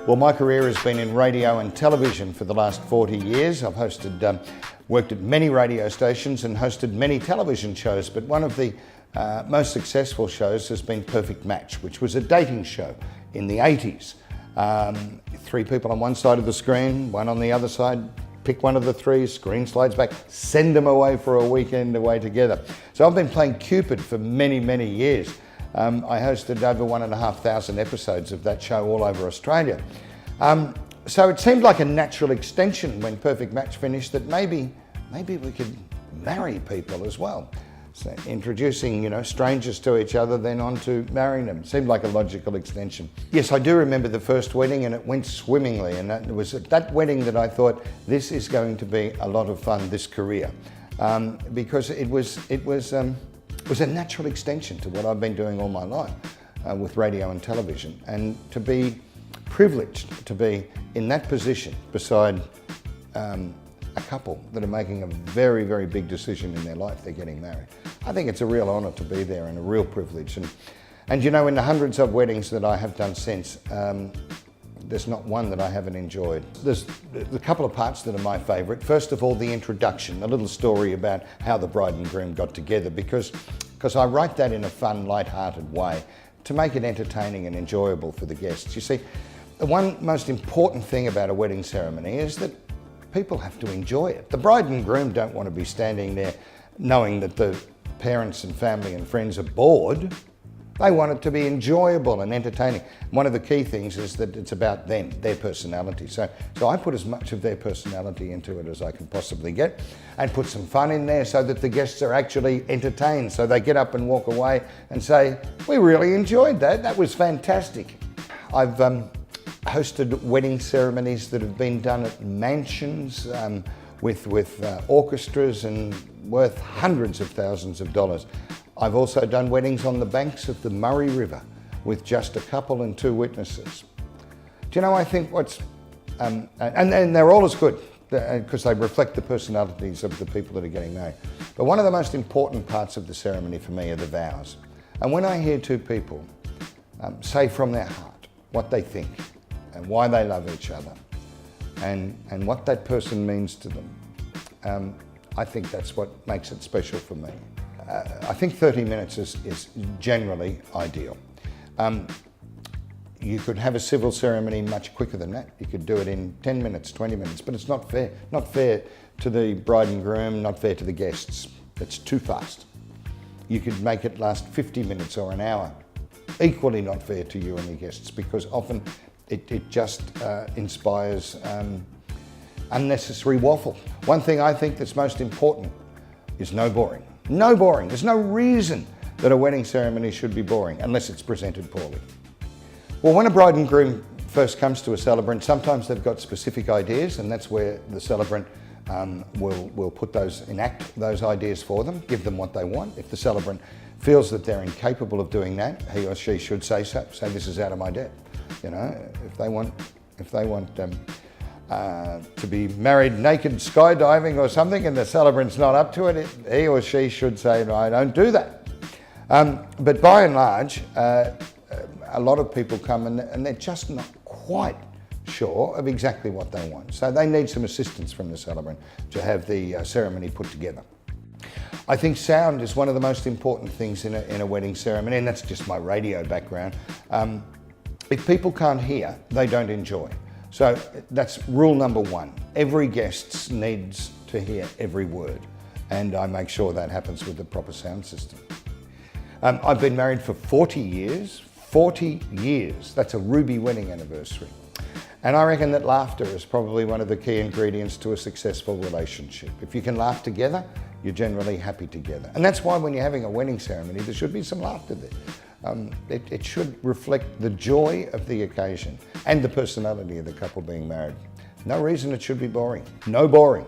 Well, my career has been in radio and television for the last 40 years. I've worked at many radio stations and hosted many television shows, but one of the most successful shows has been Perfect Match, which was a dating show in the 80s. Three people on one side of the screen, one on the other side, pick one of the three, screen slides back, send them away for a weekend away together. So I've been playing Cupid for many, many years. I hosted over 1,500 episodes of that show all over Australia. So it seemed like a natural extension when Perfect Match finished that maybe we could marry people as well. So introducing, strangers to each other, then on to marrying them. Seemed like a logical extension. Yes, I do remember the first wedding, and it went swimmingly, and it was at that wedding that I thought, this is going to be a lot of fun, this career. Because it was a natural extension to what I've been doing all my life with radio and television, and to be privileged to be in that position beside a couple that are making a very, very big decision in their life. They're getting married. I think it's a real honour to be there and a real privilege. And in the hundreds of weddings that I have done since, there's not one that I haven't enjoyed. There's a couple of parts that are my favourite. First of all, the introduction, a little story about how the bride and groom got together, because I write that in a fun, light-hearted way to make it entertaining and enjoyable for the guests. You see, the one most important thing about a wedding ceremony is that people have to enjoy it. The bride and groom don't want to be standing there knowing that the parents and family and friends are bored. They want it to be enjoyable and entertaining. One of the key things is that it's about them, their personality. So I put as much of their personality into it as I can possibly get, and put some fun in there so that the guests are actually entertained. So they get up and walk away and say, we really enjoyed that. That was fantastic. I've hosted wedding ceremonies that have been done at mansions with orchestras and worth hundreds of thousands of dollars. I've also done weddings on the banks of the Murray River with just a couple and two witnesses. Do you know, I think and they're all as good because they reflect the personalities of the people that are getting married. But one of the most important parts of the ceremony for me are the vows. And when I hear two people say from their heart what they think and why they love each other and what that person means to them, I think that's what makes it special for me. I think 30 minutes is generally ideal. You could have a civil ceremony much quicker than that. You could do it in 10 minutes, 20 minutes, but it's not fair. Not fair to the bride and groom, not fair to the guests. It's too fast. You could make it last 50 minutes or an hour. Equally not fair to you and your guests, because often it just inspires unnecessary waffle. One thing I think that's most important is no boring. No boring. There's no reason that a wedding ceremony should be boring unless it's presented poorly. Well, when a bride and groom first comes to a celebrant, sometimes they've got specific ideas, and that's where the celebrant will enact those ideas for them, give them what they want. If the celebrant feels that they're incapable of doing that, he or she should say so. Say, this is out of my depth. If they want to be married naked skydiving or something and the celebrant's not up to it, he or she should say, no, I don't do that. But by and large, a lot of people come and they're just not quite sure of exactly what they want. So they need some assistance from the celebrant to have the ceremony put together. I think sound is one of the most important things in a wedding ceremony, and that's just my radio background. If people can't hear, they don't enjoy. So that's rule number one. Every guest needs to hear every word, and I make sure that happens with the proper sound system. I've been married for 40 years. 40 years. That's a ruby wedding anniversary. And I reckon that laughter is probably one of the key ingredients to a successful relationship. If you can laugh together, you're generally happy together. And that's why when you're having a wedding ceremony, there should be some laughter there. It should reflect the joy of the occasion and the personality of the couple being married. No reason it should be boring. No boring.